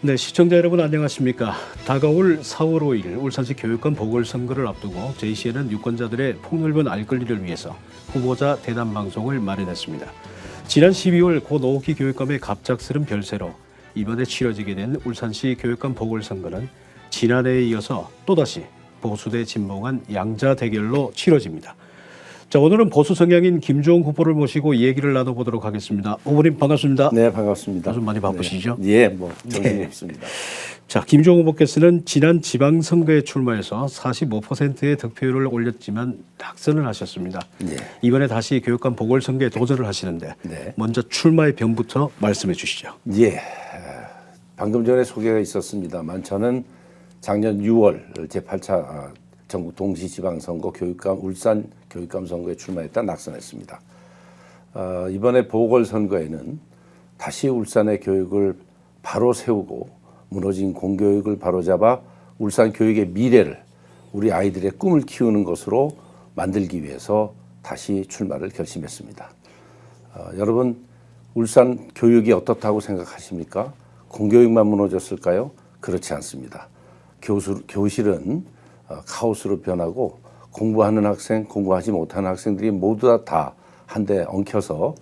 네, 시청자 여러분 안녕하십니까. 다가올 4월 5일 울산시 교육감 보궐선거를 앞두고 JCN은 유권자들의 폭넓은 알 권리를 위해서 후보자 대담 방송을 마련했습니다. 지난 12월 고 노옥희 교육감의 갑작스런 별세로 이번에 치러지게 된 울산시 교육감 보궐선거는 지난해에 이어서 또다시 보수 대 진보간 양자 대결로 치러집니다. 자, 오늘은 보수 성향인 김주홍 후보를 모시고 얘기를 나눠보도록 하겠습니다. 후보님 반갑습니다. 네, 반갑습니다. 요즘 많이 바쁘시죠? 네, 예, 뭐 정신이 없습니다. 자, 김주홍 후보께서는 지난 지방선거에 출마해서 45%의 득표율을 올렸지만 낙선을 하셨습니다. 예. 이번에 다시 교육감 보궐선거에 도전을 하시는데 네. 먼저 출마의 변부터 말씀해 주시죠. 예, 방금 전에 소개가 있었습니다만 저는 작년 6월 제8차 전국 동시지방선거 울산 교육감 선거에 출마했다 낙선했습니다. 이번에 보궐선거에는 다시 울산의 교육을 바로 세우고 무너진 공교육을 바로잡아 울산 교육의 미래를 우리 아이들의 꿈을 키우는 것으로 만들기 위해서 다시 출마를 결심했습니다. 여러분, 울산 교육이 어떻다고 생각하십니까? 공교육만 무너졌을까요? 그렇지 않습니다. 교실은 카오스로 변하고 공부하는 학생, 공부하지 못하는 학생들이 모두 다 한데 엉켜서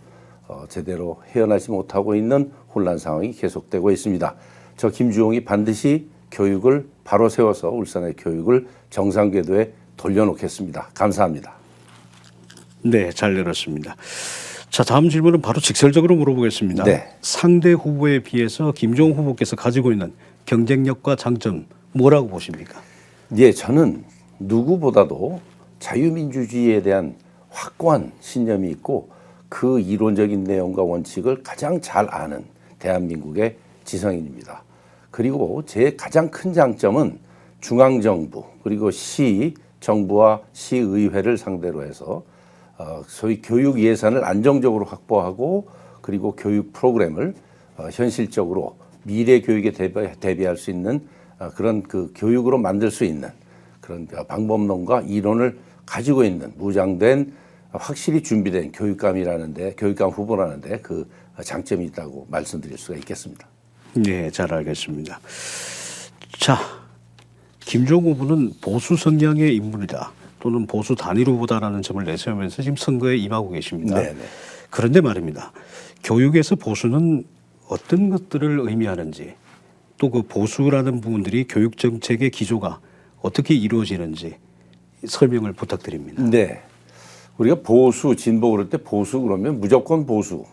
제대로 헤어나지 못하고 있는 혼란 상황이 계속되고 있습니다. 저 김주홍이 반드시 교육을 바로 세워서 울산의 교육을 정상 궤도에 돌려놓겠습니다. 감사합니다. 네, 잘 들었습니다. 자, 다음 질문은 바로 직설적으로 물어보겠습니다. 네. 상대 후보에 비해서 김주홍 후보께서 가지고 있는 경쟁력과 장점 뭐라고 보십니까? 예, 저는 누구보다도 자유민주주의에 대한 확고한 신념이 있고 그 이론적인 내용과 원칙을 가장 잘 아는 대한민국의 지성인입니다. 그리고 제 가장 큰 장점은 중앙정부 그리고 시정부와 시의회를 상대로 해서 소위 교육 예산을 안정적으로 확보하고 그리고 교육 프로그램을 현실적으로 미래 교육에 대비할 수 있는 그런 그 교육으로 만들 수 있는 그런 방법론과 이론을 가지고 있는 무장된 확실히 준비된 교육감 후보라는데 그 장점이 있다고 말씀드릴 수가 있겠습니다. 네, 잘 알겠습니다. 자, 김주홍 후보는 보수 성향의 인물이다 또는 보수 단일 후보다라는 점을 내세우면서 지금 선거에 임하고 계십니다. 네네. 그런데 말입니다. 교육에서 보수는 어떤 것들을 의미하는지 또 그 보수라는 부분들이 교육 정책의 기조가 어떻게 이루어지는지 설명을 부탁드립니다. 네. 우리가 보수, 진보 그럴 때 보수 그러면 무조건 보수.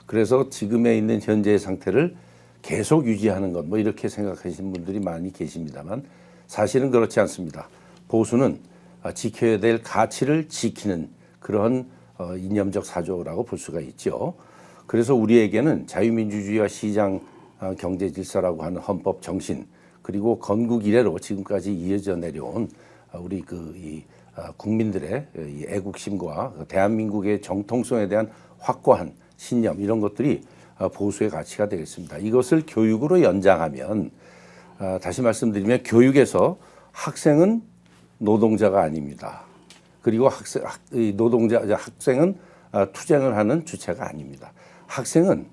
그래서 지금에 있는 현재의 상태를 계속 유지하는 것 뭐 이렇게 생각하시는 분들이 많이 계십니다만 사실은 그렇지 않습니다. 보수는 지켜야 될 가치를 지키는 그런 이념적 사조라고 볼 수가 있죠. 그래서 우리에게는 자유민주주의와 시장 경제 질서라고 하는 헌법 정신 그리고 건국 이래로 지금까지 이어져 내려온 우리 국민들의 이 애국심과 대한민국의 정통성에 대한 확고한 신념 이런 것들이 보수의 가치가 되겠습니다. 이것을 교육으로 연장하면 다시 말씀드리면 교육에서 학생은 노동자가 아닙니다. 그리고 학생은 투쟁을 하는 주체가 아닙니다. 학생은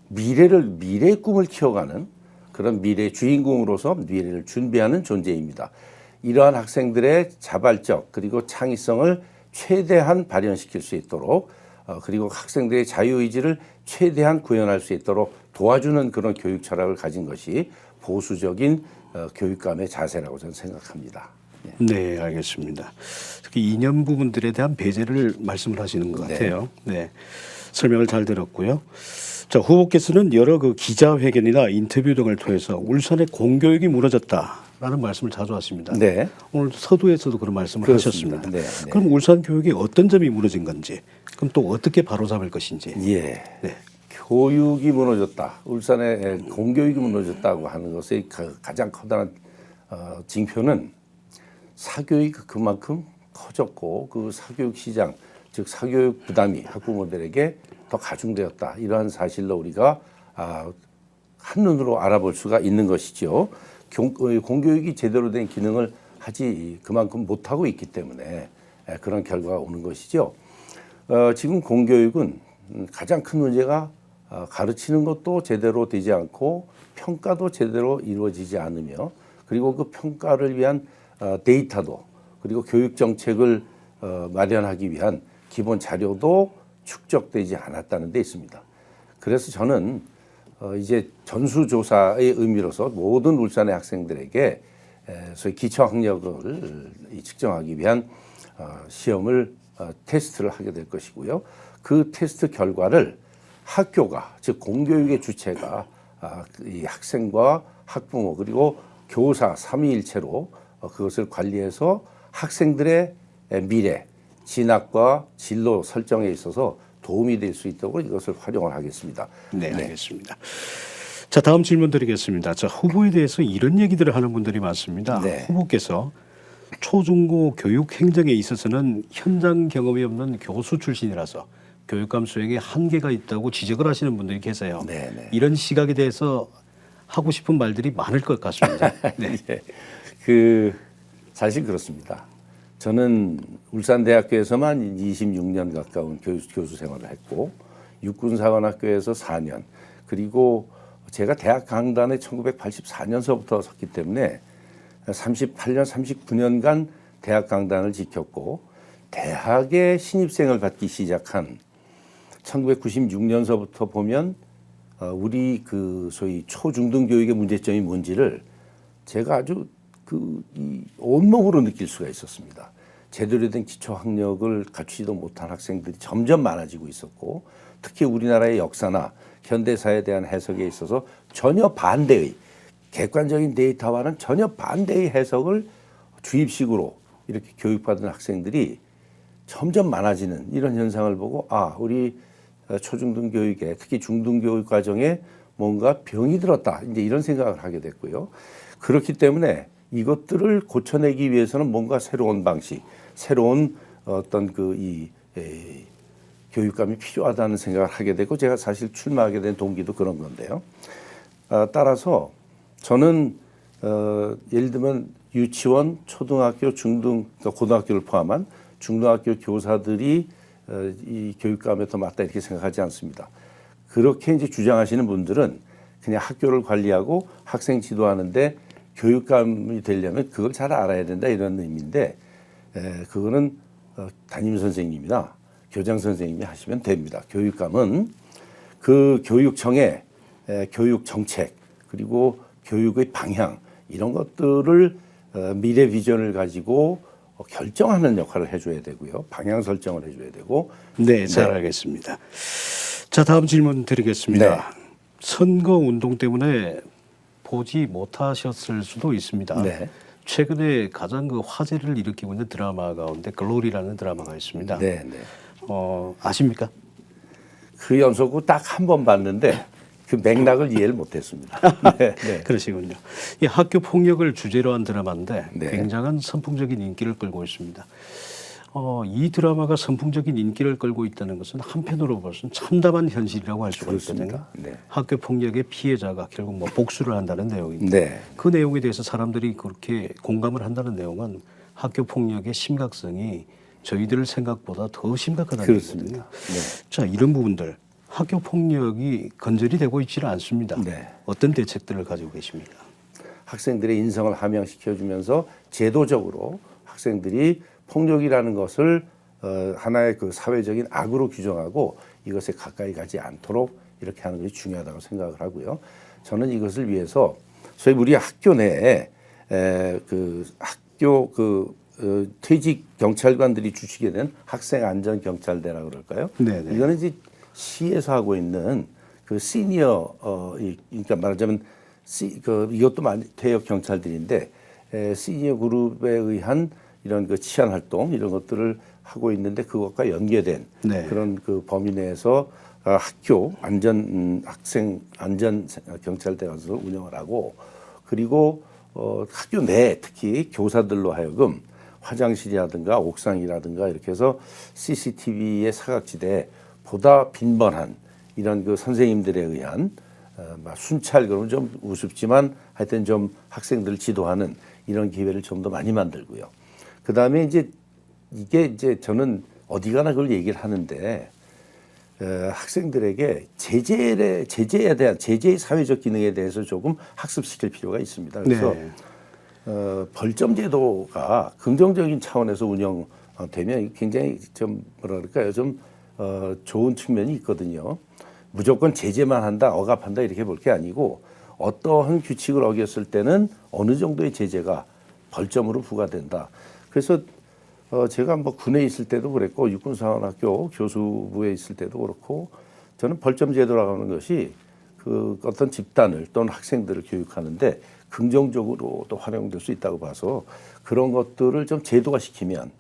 미래의 꿈을 키워가는 그런 미래의 주인공으로서 미래를 준비하는 존재입니다. 이러한 학생들의 자발적 그리고 창의성을 최대한 발현시킬 수 있도록 그리고 학생들의 자유의지를 최대한 구현할 수 있도록 도와주는 그런 교육 철학을 가진 것이 보수적인 교육감의 자세라고 저는 생각합니다. 네, 알겠습니다. 특히 이념 부분들에 대한 배제를 말씀을 하시는 것 같아요. 네, 설명을 잘 들었고요. 자, 후보께서는 여러 그 기자회견이나 인터뷰 등을 통해서 울산의 공교육이 무너졌다라는 말씀을 자주 하십니다. 네. 오늘 서두에서도 그런 말씀을 그렇습니다. 하셨습니다. 네, 네. 그럼 울산 교육의 어떤 점이 무너진 건지, 그럼 또 어떻게 바로잡을 것인지. 예. 네. 교육이 무너졌다. 울산의 공교육이 무너졌다고 하는 것의 가장 커다란 징표는 사교육이 그만큼 커졌고 그 사교육 시장, 즉 사교육 부담이 학부모들에게 더 가중되었다. 이러한 사실로 우리가 한눈으로 알아볼 수가 있는 것이죠. 공교육이 제대로 된 기능을 하지 그만큼 못하고 있기 때문에 그런 결과가 오는 것이죠. 지금 공교육은 가장 큰 문제가 가르치는 것도 제대로 되지 않고 평가도 제대로 이루어지지 않으며 그리고 그 평가를 위한 데이터도 그리고 교육 정책을 마련하기 위한 기본 자료도 축적되지 않았다는 데 있습니다. 그래서 저는 이제 전수조사의 의미로서 모든 울산의 학생들에게 소위 기초학력을 측정하기 위한 시험을 테스트를 하게 될 것이고요. 그 테스트 결과를 학교가 즉 공교육의 주체가 이 학생과 학부모 그리고 교사 삼위일체로 그것을 관리해서 학생들의 미래, 진학과 진로 설정에 있어서 도움이 될 수 있도록 이것을 활용을 하겠습니다. 네, 알겠습니다. 자, 다음 질문 드리겠습니다. 자, 후보에 대해서 이런 얘기들을 하는 분들이 많습니다. 네. 후보께서 초중고 교육 행정에 있어서는 현장 경험이 없는 교수 출신이라서 교육감 수행에 한계가 있다고 지적을 하시는 분들이 계세요. 네, 네. 이런 시각에 대해서 하고 싶은 말들이 많을 것 같습니다. 네. 예. 사실 그렇습니다. 저는 울산대학교에서만 26년 가까운 교수 생활을 했고 육군사관학교에서 4년 그리고 제가 대학 강단에 1984년서부터 섰기 때문에 38년, 39년간 대학 강단을 지켰고 대학에 신입생을 받기 시작한 1996년서부터 보면 우리 그 소위 초중등 교육의 문제점이 뭔지를 제가 아주 이 온몸으로 느낄 수가 있었습니다. 제대로 된 기초학력을 갖추지도 못한 학생들이 점점 많아지고 있었고 특히 우리나라의 역사나 현대사에 대한 해석에 있어서 전혀 반대의 객관적인 데이터와는 전혀 반대의 해석을 주입식으로 이렇게 교육받은 학생들이 점점 많아지는 이런 현상을 보고 우리 초중등 교육에 특히 중등 교육 과정에 뭔가 병이 들었다 이제 이런 생각을 하게 됐고요. 그렇기 때문에 이것들을 고쳐내기 위해서는 뭔가 새로운 방식, 새로운 어떤 교육감이 필요하다는 생각을 하게 되고 제가 사실 출마하게 된 동기도 그런 건데요. 따라서 저는 예를 들면 유치원, 초등학교, 중등, 그러니까 고등학교를 포함한 중등학교 교사들이 이 교육감에 더 맞다 이렇게 생각하지 않습니다. 그렇게 이제 주장하시는 분들은 그냥 학교를 관리하고 학생 지도하는데 교육감이 되려면 그걸 잘 알아야 된다 이런 의미인데 그거는 담임 선생님이나 교장 선생님이 하시면 됩니다. 교육감은 그 교육청의 교육 정책 그리고 교육의 방향 이런 것들을 미래 비전을 가지고 결정하는 역할을 해줘야 되고요. 방향 설정을 해줘야 되고. 네, 잘 알겠습니다. 자, 다음 질문 드리겠습니다. 네. 선거 운동 때문에 보지 못하셨을 수도 있습니다. 네. 최근에 가장 화제를 일으키고 있는 드라마 가운데 글로리라는 드라마가 있습니다. 네, 네. 아십니까? 그 연속으로 딱 한 번 봤는데 그 맥락을 이해를 못했습니다. 네, 네. 그러시군요. 이 학교 폭력을 주제로 한 드라마인데 네. 굉장한 선풍적인 인기를 끌고 있습니다. 이 드라마가 선풍적인 인기를 끌고 있다는 것은 한편으로 봐서는 참담한 현실이라고 할 수가 그렇습니다. 있거든요. 네. 학교 폭력의 피해자가 결국 복수를 한다는 내용입니다. 네. 그 내용에 대해서 사람들이 그렇게 공감을 한다는 내용은 학교 폭력의 심각성이 저희들 생각보다 더 심각하다는 그렇습니다. 거거든요. 네. 자, 이런 부분들 학교 폭력이 건절이 되고 있지는 않습니다. 네. 어떤 대책들을 가지고 계십니까? 학생들의 인성을 함양시켜주면서 제도적으로 학생들이 폭력이라는 것을 하나의 그 사회적인 악으로 규정하고 이것에 가까이 가지 않도록 이렇게 하는 것이 중요하다고 생각을 하고요. 저는 이것을 위해서 소위 우리 학교 내에 퇴직 경찰관들이 주축이 된 학생 안전 경찰대라 그럴까요? 네네. 이거는 이제 시에서 하고 있는 그 시니어 그러니까 말하자면 이것도 많이 퇴역 경찰들인데 시니어 그룹에 의한 이런 그 치안 활동 이런 것들을 하고 있는데 그것과 연계된 네. 그런 그 범위 내에서 학교 학생 안전 경찰대를 운영을 하고 그리고 학교 내 특히 교사들로 하여금 화장실이라든가 옥상이라든가 이렇게 해서 CCTV의 사각지대에 보다 빈번한 이런 그 선생님들에 의한 순찰 그러면 좀 우습지만 하여튼 좀 학생들을 지도하는 이런 기회를 좀 더 많이 만들고요. 그 다음에 이제 이게 이제 저는 어디 가나 그걸 얘기를 하는데 학생들에게 제재에 대한 제재의 사회적 기능에 대해서 조금 학습시킬 필요가 있습니다. 그래서 네. 벌점 제도가 긍정적인 차원에서 운영되면 굉장히 좀 뭐랄까요, 좀 좋은 측면이 있거든요. 무조건 제재만 한다, 억압한다 이렇게 볼 게 아니고 어떠한 규칙을 어겼을 때는 어느 정도의 제재가 벌점으로 부과된다. 그래서 제가 뭐 군에 있을 때도 그랬고 육군사관학교 교수부에 있을 때도 그렇고 저는 벌점 제도라고 하는 것이 그 어떤 집단을 또는 학생들을 교육하는데 긍정적으로도 활용될 수 있다고 봐서 그런 것들을 좀 제도화 시키면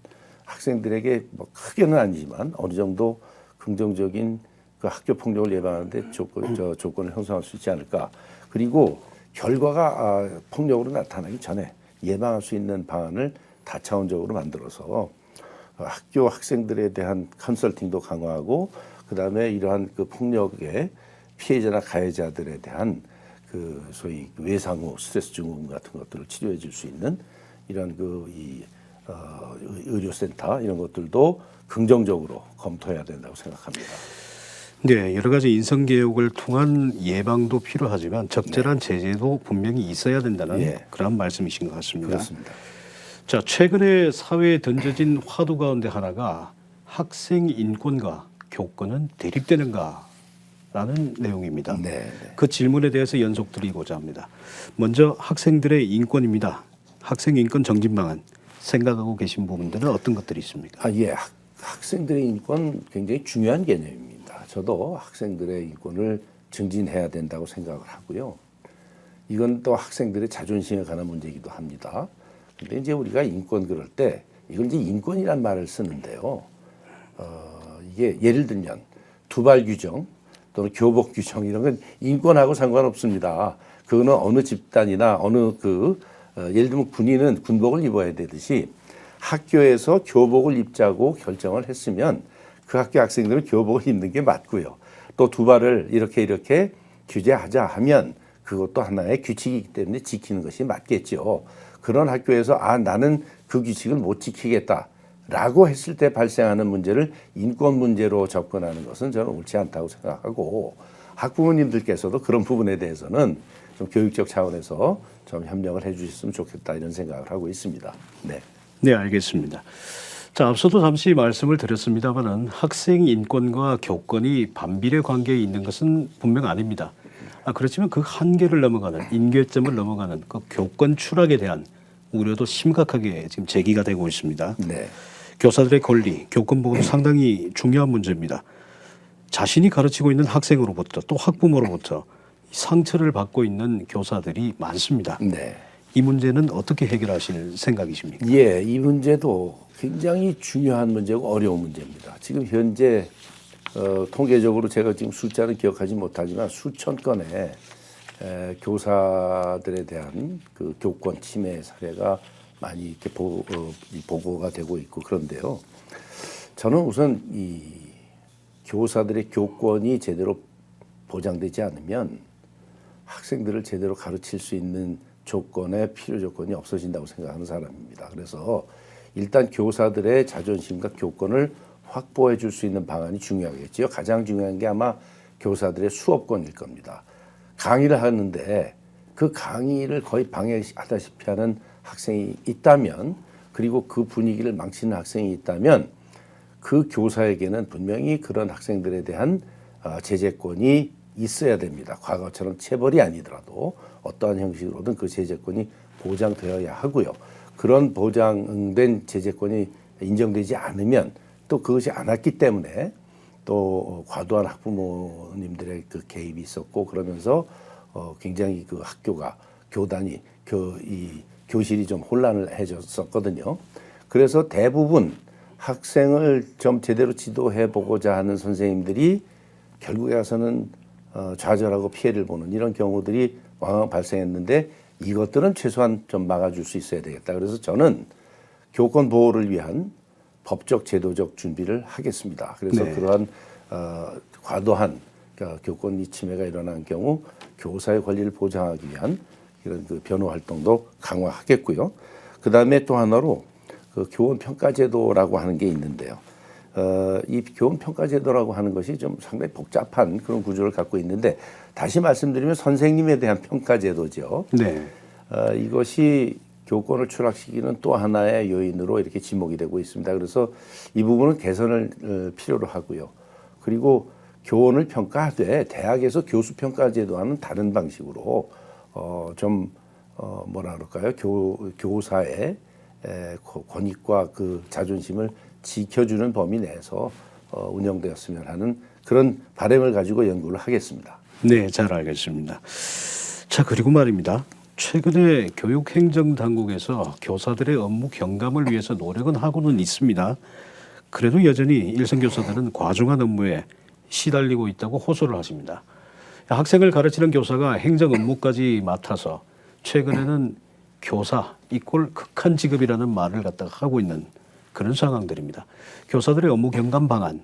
학생들에게 뭐 크게는 아니지만 어느 정도 긍정적인 그 학교 폭력을 예방하는데 조건을 형성할 수 있지 않을까. 그리고 결과가 폭력으로 나타나기 전에 예방할 수 있는 방안을 다차원적으로 만들어서 학교 학생들에 대한 컨설팅도 강화하고 그다음에 이러한 그 폭력의 피해자나 가해자들에 대한 그 소위 외상 후 스트레스 증후군 같은 것들을 치료해 줄 수 있는 이런 의료센터 이런 것들도 긍정적으로 검토해야 된다고 생각합니다. 네, 여러 가지 인성 개혁을 통한 예방도 필요하지만 적절한 제재도 분명히 있어야 된다는 예. 그런 말씀이신 것 같습니다. 그렇습니다. 자, 최근에 사회에 던져진 화두 가운데 하나가 학생 인권과 교권은 대립되는가라는 내용입니다. 네. 그 질문에 대해서 연속 드리고자 합니다. 먼저 학생들의 인권입니다. 학생 인권 정진 방안 생각하고 계신 부분들은 어떤 것들이 있습니까? 예. 학생들의 인권 굉장히 중요한 개념입니다. 저도 학생들의 인권을 증진해야 된다고 생각을 하고요. 이건 또 학생들의 자존심에 관한 문제이기도 합니다. 근데 이제 우리가 인권 그럴 때 이걸 이제 인권이란 말을 쓰는데요. 이게 예를 들면 두발 규정 또는 교복 규정 이런 건 인권하고 상관없습니다. 그거는 어느 집단이나 어느 예를 들면 군인은 군복을 입어야 되듯이 학교에서 교복을 입자고 결정을 했으면 그 학교 학생들은 교복을 입는 게 맞고요. 또 두발을 이렇게 규제하자 하면 그것도 하나의 규칙이기 때문에 지키는 것이 맞겠죠. 그런 학교에서 나는 그 규칙을 못 지키겠다라고 했을 때 발생하는 문제를 인권 문제로 접근하는 것은 저는 옳지 않다고 생각하고 학부모님들께서도 그런 부분에 대해서는 좀 교육적 차원에서 좀 협력을 해 주셨으면 좋겠다 이런 생각을 하고 있습니다. 네. 네, 알겠습니다. 자, 앞서도 잠시 말씀을 드렸습니다만은 학생 인권과 교권이 반비례 관계에 있는 것은 분명 아닙니다. 그렇지만 그 한계를 넘어가는 인계점을 넘어가는 그 교권 추락에 대한 우려도 심각하게 지금 제기가 되고 있습니다. 네. 교사들의 권리, 교권 보호도 상당히 중요한 문제입니다. 자신이 가르치고 있는 학생으로부터 또 학부모로부터 상처를 받고 있는 교사들이 많습니다. 네. 이 문제는 어떻게 해결하실 생각이십니까? 예, 이 문제도 굉장히 중요한 문제고 어려운 문제입니다. 지금 현재 통계적으로 제가 지금 숫자는 기억하지 못하지만 수천 건의 교사들에 대한 그 교권 침해 사례가 많이 이렇게 보고가 되고 있고 그런데요. 저는 우선 이 교사들의 교권이 제대로 보장되지 않으면 학생들을 제대로 가르칠 수 있는 필요 조건이 없어진다고 생각하는 사람입니다. 그래서 일단 교사들의 자존심과 교권을 확보해 줄 수 있는 방안이 중요하겠죠. 가장 중요한 게 아마 교사들의 수업권일 겁니다. 강의를 하는데 그 강의를 거의 방해하다시피 하는 학생이 있다면 그리고 그 분위기를 망치는 학생이 있다면 그 교사에게는 분명히 그런 학생들에 대한 제재권이 있어야 됩니다. 과거처럼 체벌이 아니더라도 어떠한 형식으로든 그 제재권이 보장되어야 하고요. 그런 보장된 제재권이 인정되지 않으면 또 그것이 않았기 때문에 또 과도한 학부모님들의 그 개입이 있었고 그러면서 굉장히 그 학교가 교단이 이 교실이 좀 혼란을 해줬었거든요. 그래서 대부분 학생을 좀 제대로 지도해 보고자 하는 선생님들이 결국에 가서는 좌절하고 피해를 보는 이런 경우들이 왕왕 발생했는데 이것들은 최소한 좀 막아줄 수 있어야 되겠다. 그래서 저는 교권 보호를 위한 법적 제도적 준비를 하겠습니다. 그래서 네. 그러한 과도한 그러니까 교권 침해가 일어난 경우 교사의 권리를 보장하기 위한 이런 그 변호 활동도 강화하겠고요. 그 다음에 또 하나로 그 교원 평가 제도라고 하는 게 있는데요. 이 교원 평가 제도라고 하는 것이 좀 상당히 복잡한 그런 구조를 갖고 있는데 다시 말씀드리면 선생님에 대한 평가 제도죠. 네. 이것이 교권을 추락시키는 또 하나의 요인으로 이렇게 지목이 되고 있습니다. 그래서 이 부분은 개선을 필요로 하고요. 그리고 교원을 평가하되 대학에서 교수 평가 제도와는 다른 방식으로 뭐라 그럴까요? 교사의 권익과 그 자존심을 지켜주는 범위 내에서 운영되었으면 하는 그런 바람을 가지고 연구를 하겠습니다. 네, 잘 알겠습니다. 자, 그리고 말입니다. 최근에 교육행정당국에서 교사들의 업무 경감을 위해서 노력은 하고는 있습니다. 그래도 여전히 일선 교사들은 과중한 업무에 시달리고 있다고 호소를 하십니다. 학생을 가르치는 교사가 행정 업무까지 맡아서 최근에는 교사 이꼴 극한 직업이라는 말을 갖다가 하고 있는 그런 상황들입니다. 교사들의 업무 경감 방안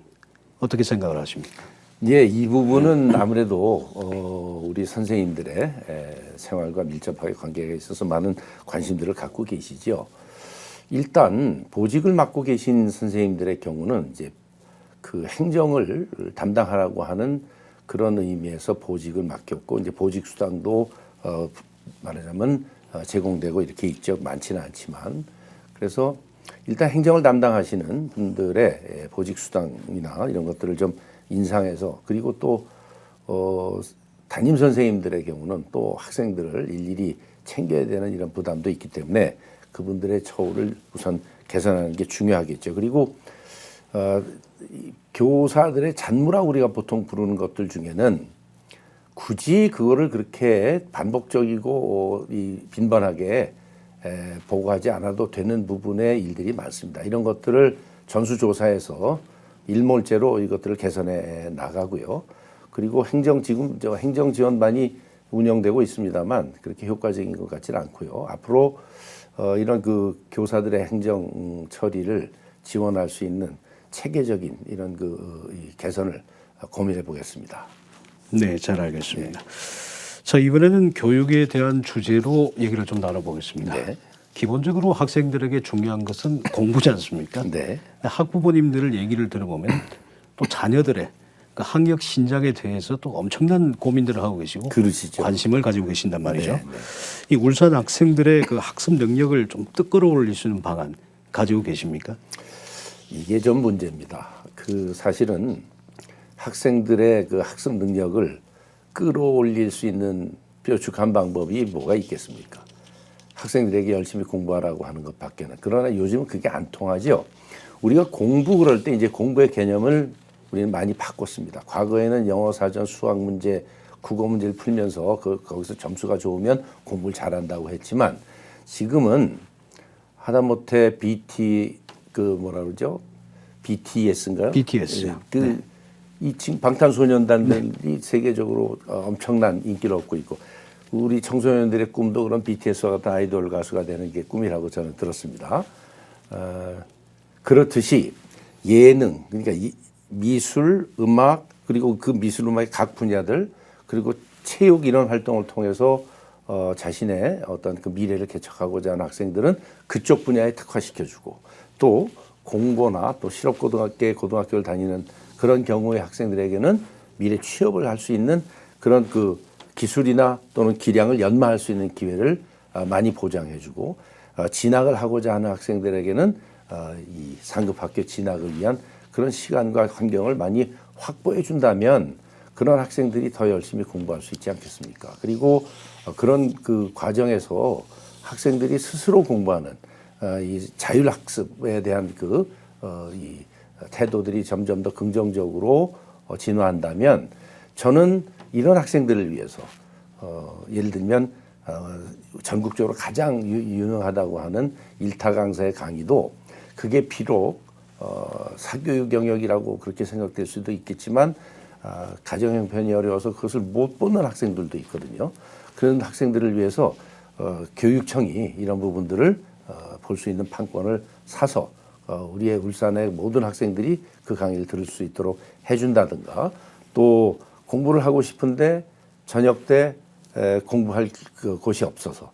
어떻게 생각을 하십니까? 예, 이 부분은 아무래도 우리 선생님들의 생활과 밀접하게 관계가 있어서 많은 관심들을 갖고 계시죠. 일단 보직을 맡고 계신 선생님들의 경우는 이제 그 행정을 담당하라고 하는 그런 의미에서 보직을 맡겼고 이제 보직 수당도 말하자면 제공되고 이렇게 있죠. 많지는 않지만 그래서 일단 행정을 담당하시는 분들의 보직 수당이나 이런 것들을 좀 인상해서 그리고 또 담임 선생님들의 경우는 또 학생들을 일일이 챙겨야 되는 이런 부담도 있기 때문에 그분들의 처우를 우선 개선하는 게 중요하겠죠. 그리고 교사들의 잔무라고 우리가 보통 부르는 것들 중에는 굳이 그거를 그렇게 반복적이고 빈번하게 보고하지 않아도 되는 부분의 일들이 많습니다. 이런 것들을 전수조사해서 일몰제로 이것들을 개선해 나가고요. 그리고 지금 행정지원반이 운영되고 있습니다만 그렇게 효과적인 것 같지는 않고요. 앞으로 이런 그 교사들의 행정 처리를 지원할 수 있는 체계적인 이런 이 개선을 고민해 보겠습니다. 네, 잘 알겠습니다. 자, 이번에는 교육에 대한 주제로 얘기를 좀 나눠보겠습니다. 네. 기본적으로 학생들에게 중요한 것은 공부지 않습니까? 네. 학부모님들 얘기를 들어보면 또 자녀들의 그 학력 신장에 대해서 또 엄청난 고민들을 하고 계시고 그러시죠. 관심을 가지고 계신단 말이죠. 네, 네. 이 울산 학생들의 그 학습 능력을 좀 끌어올릴 수 있는 방안 가지고 계십니까? 이게 좀 문제입니다. 그 사실은 학생들의 그 학습 능력을 끌어올릴 수 있는 뾰족한 방법이 뭐가 있겠습니까? 학생들에게 열심히 공부하라고 하는 것밖에는. 그러나 요즘은 그게 안 통하죠. 우리가 공부 그럴 때 이제 공부의 개념을 우리는 많이 바꿨습니다. 과거에는 영어 사전, 수학 문제, 국어 문제를 풀면서 거기서 점수가 좋으면 공부를 잘한다고 했지만 지금은 하다못해 BTS인가요? BTS. 이 지금 방탄소년단들이 세계적으로 엄청난 인기를 얻고 있고 우리 청소년들의 꿈도 그런 BTS와 같은 아이돌 가수가 되는 게 꿈이라고 저는 들었습니다. 그렇듯이 예능, 그러니까 미술, 음악 그리고 그 미술 음악의 각 분야들 그리고 체육 이런 활동을 통해서 자신의 어떤 그 미래를 개척하고자 하는 학생들은 그쪽 분야에 특화시켜주고 또 공고나 또 실업고등학교를 다니는 그런 경우의 학생들에게는 미래 취업을 할 수 있는 그런 그 기술이나 또는 기량을 연마할 수 있는 기회를 많이 보장해주고 진학을 하고자 하는 학생들에게는 이 상급 학교 진학을 위한 그런 시간과 환경을 많이 확보해 준다면 그런 학생들이 더 열심히 공부할 수 있지 않겠습니까? 그리고 그런 그 과정에서 학생들이 스스로 공부하는 이 자율학습에 대한 이 태도들이 점점 더 긍정적으로 진화한다면 저는 이런 학생들을 위해서 예를 들면 전국적으로 가장 유능하다고 하는 일타 강사의 강의도 그게 비록 사교육 영역이라고 그렇게 생각될 수도 있겠지만 가정 형편이 어려워서 그것을 못 보는 학생들도 있거든요. 그런 학생들을 위해서 교육청이 이런 부분들을 볼 수 있는 판권을 사서 우리의 울산의 모든 학생들이 그 강의를 들을 수 있도록 해준다든가 또 공부를 하고 싶은데 저녁 때 공부할 곳이 없어서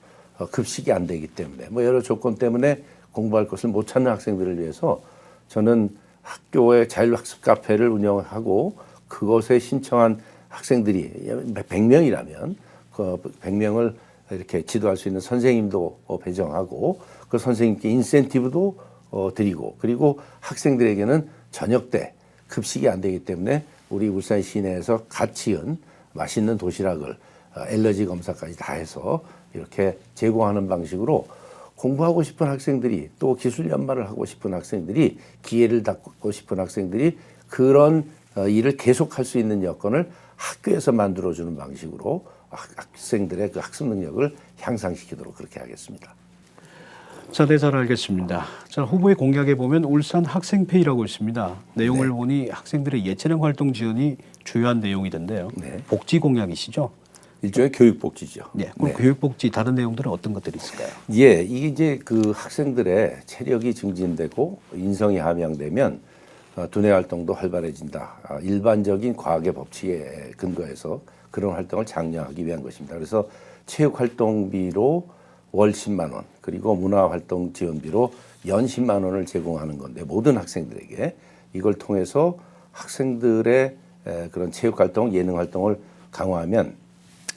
급식이 안 되기 때문에 뭐 여러 조건 때문에 공부할 것을 못 찾는 학생들을 위해서 저는 학교에 자율학습 카페를 운영하고 그것에 신청한 학생들이 100명이라면 그 100명을 이렇게 지도할 수 있는 선생님도 배정하고 그 선생님께 인센티브도 드리고 그리고 학생들에게는 저녁 때 급식이 안 되기 때문에 우리 울산 시내에서 갓 지은 맛있는 도시락을 알러지 검사까지 다 해서 이렇게 제공하는 방식으로 공부하고 싶은 학생들이 또 기술 연마를 하고 싶은 학생들이 기회를 갖고 싶은 학생들이 그런 일을 계속할 수 있는 여건을 학교에서 만들어주는 방식으로 학생들의 그 학습 능력을 향상시키도록 그렇게 하겠습니다. 자, 네, 잘 알겠습니다. 자, 후보의 공약에 보면 울산 학생페이라고 있습니다. 내용을 보니 학생들의 예체능 활동 지원이 주요한 내용이던데요. 네. 복지 공약이시죠? 일종의 교육복지죠. 네. 그럼 교육복지 다른 내용들은 어떤 것들이 있을까요? 예, 이게 이제 그 학생들의 체력이 증진되고 인성이 함양되면 두뇌 활동도 활발해진다. 일반적인 과학의 법칙에 근거해서 그런 활동을 장려하기 위한 것입니다. 그래서 체육 활동비로 월 10만 원 그리고 문화활동 지원비로 연 10만 원을 제공하는 건데 모든 학생들에게 이걸 통해서 학생들의 그런 체육 활동, 예능 활동을 강화하면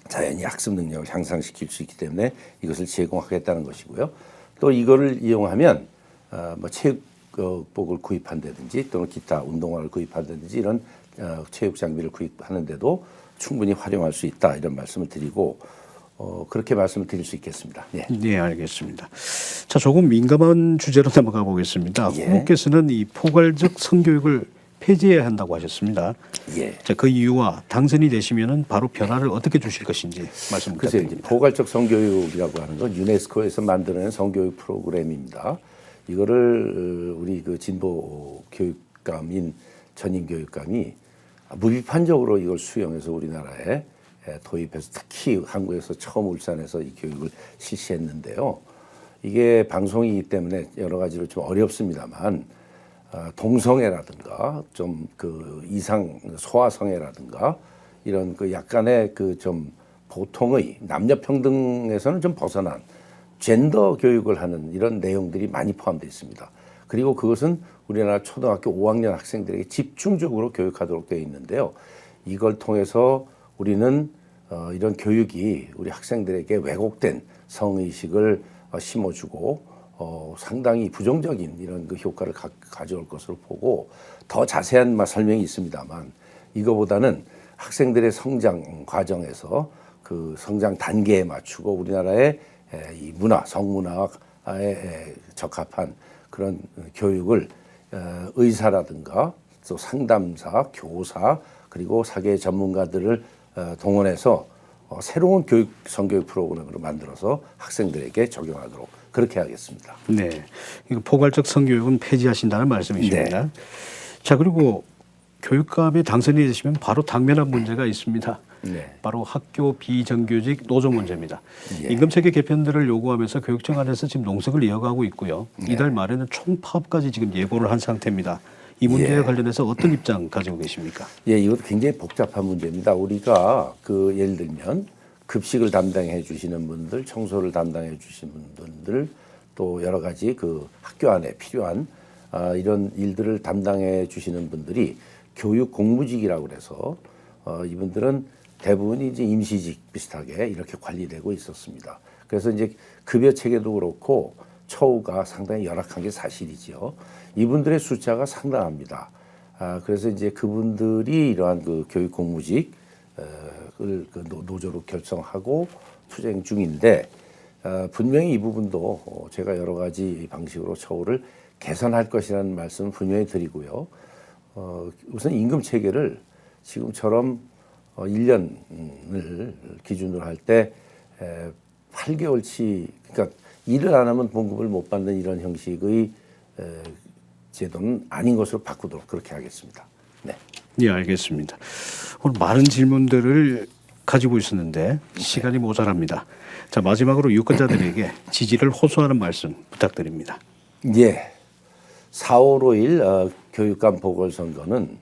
자연히 학습 능력을 향상시킬 수 있기 때문에 이것을 제공하겠다는 것이고요. 또 이거를 이용하면 뭐 체육복을 구입한다든지 또는 기타 운동화를 구입한다든지 이런 체육 장비를 구입하는데도 충분히 활용할 수 있다 이런 말씀을 드리고 그렇게 말씀을 드릴 수 있겠습니다. 네. 네, 알겠습니다. 자, 조금 민감한 주제로 넘어가 보겠습니다. 예. 후보께서는 이 포괄적 성교육을 폐지해야 한다고 하셨습니다. 예. 자, 그 이유와 당선이 되시면은 바로 변화를 어떻게 주실 것인지 말씀 글쎄요, 부탁드립니다. 포괄적 성교육이라고 하는 건 유네스코에서 만들어낸 성교육 프로그램입니다. 이거를 우리 그 진보 교육감인 전임 교육감이 무비판적으로 이걸 수용해서 우리나라에 도입해서 특히 한국에서 처음 울산에서 이 교육을 실시했는데요. 이게 방송이기 때문에 여러 가지로 좀 어렵습니다만 동성애라든가 좀 그 이상 소아성애라든가 이런 그 약간의 그 좀 보통의 남녀 평등에서는 좀 벗어난 젠더 교육을 하는 이런 내용들이 많이 포함되어 있습니다. 그리고 그것은 우리나라 초등학교 5학년 학생들에게 집중적으로 교육하도록 되어 있는데요. 이걸 통해서 우리는 이런 교육이 우리 학생들에게 왜곡된 성의식을 심어주고 상당히 부정적인 이런 그 효과를 가져올 것으로 보고 더 자세한 설명이 있습니다만 이거보다는 학생들의 성장 과정에서 그 성장 단계에 맞추고 우리나라의 이 문화, 성문화에 적합한 그런 교육을 의사라든가 또 상담사, 교사 그리고 사계 전문가들을 동원해서 새로운 교육 성교육 프로그램으로 만들어서 학생들에게 적용하도록 그렇게 하겠습니다. 네, 이거 포괄적 성교육은 폐지하신다는 말씀이십니다. 네. 자, 그리고 교육감이 당선이 되시면 바로 당면한 문제가 있습니다. 네. 바로 학교 비정규직 노조 문제입니다. 예. 임금체계 개편들을 요구하면서 교육청 안에서 지금 농성을 이어가고 있고요. 이달 말에는 총파업까지 지금 예고를 한 상태입니다. 이 문제와 예. 관련해서 어떤 입장 가지고 계십니까? 예, 이것도 굉장히 복잡한 문제입니다. 우리가 그 예를 들면 급식을 담당해 주시는 분들, 청소를 담당해 주시는 분들, 또 여러 가지 그 학교 안에 필요한 이런 일들을 담당해 주시는 분들이 교육 공무직이라고 그래서 이분들은 대부분이 이제 임시직 비슷하게 이렇게 관리되고 있었습니다. 그래서 이제 급여 체계도 그렇고 처우가 상당히 열악한 게 사실이지요. 이분들의 숫자가 상당합니다. 그래서 이제 그분들이 이러한 그 교육 공무직을 그 노조로 결성하고 투쟁 중인데 분명히 이 부분도 제가 여러 가지 방식으로 처우를 개선할 것이라는 말씀을 분명히 드리고요. 우선 임금 체계를 지금처럼 1년을 기준으로 할 때 8개월치 그러니까 일을 안 하면 봉급을 못 받는 이런 형식의 제도는 아닌 것으로 바꾸도록 그렇게 하겠습니다. 네. 네, 알겠습니다. 오늘 많은 질문들을 가지고 있었는데 시간이 모자랍니다. 자, 마지막으로 유권자들에게 지지를 호소하는 말씀 부탁드립니다. 예. 4월 5일 교육감 보궐선거는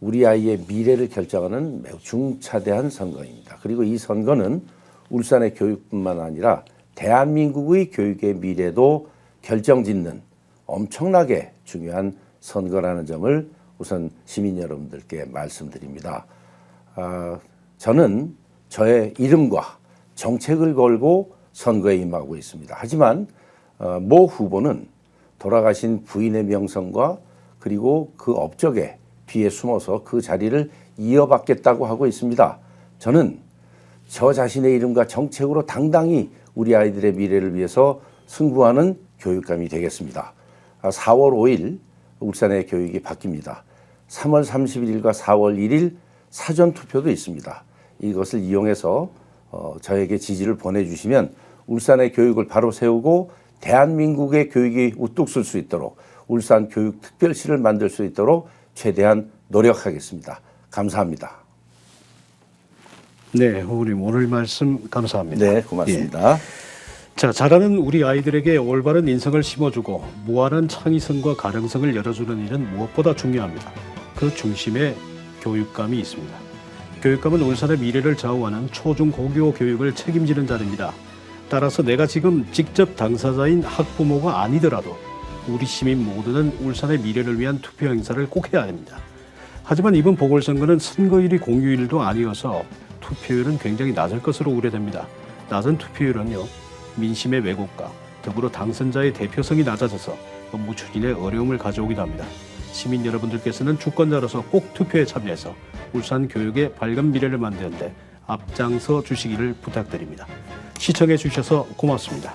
우리 아이의 미래를 결정하는 매우 중차대한 선거입니다. 그리고 이 선거는 울산의 교육뿐만 아니라 대한민국의 교육의 미래도 결정짓는 엄청나게 중요한 선거라는 점을 우선 시민 여러분들께 말씀드립니다. 저는 저의 이름과 정책을 걸고 선거에 임하고 있습니다. 하지만 모 후보는 돌아가신 부인의 명성과 그리고 그 업적에 뒤에 숨어서 그 자리를 이어받겠다고 하고 있습니다. 저는 저 자신의 이름과 정책으로 당당히 우리 아이들의 미래를 위해서 승부하는 교육감이 되겠습니다. 4월 5일 울산의 교육이 바뀝니다. 3월 31일과 4월 1일 사전 투표도 있습니다. 이것을 이용해서 저에게 지지를 보내주시면 울산의 교육을 바로 세우고 대한민국의 교육이 우뚝 설 수 있도록 울산 교육특별시를 만들 수 있도록 최대한 노력하겠습니다. 감사합니다. 네, 후보님 오늘 말씀 감사합니다. 네, 고맙습니다. 예. 자, 자라는 우리 아이들에게 올바른 인성을 심어주고 무한한 창의성과 가능성을 열어주는 일은 무엇보다 중요합니다. 그 중심에 교육감이 있습니다. 교육감은 울산의 미래를 좌우하는 초중고교 교육을 책임지는 자리입니다. 따라서 내가 지금 직접 당사자인 학부모가 아니더라도 우리 시민 모두는 울산의 미래를 위한 투표 행사를 꼭 해야 합니다. 하지만 이번 보궐선거는 선거일이 공휴일도 아니어서 투표율은 굉장히 낮을 것으로 우려됩니다. 낮은 투표율은요, 민심의 왜곡과 더불어 당선자의 대표성이 낮아져서 업무 추진에 어려움을 가져오기도 합니다. 시민 여러분들께서는 주권자로서 꼭 투표에 참여해서 울산 교육의 밝은 미래를 만드는 데 앞장서 주시기를 부탁드립니다. 시청해 주셔서 고맙습니다.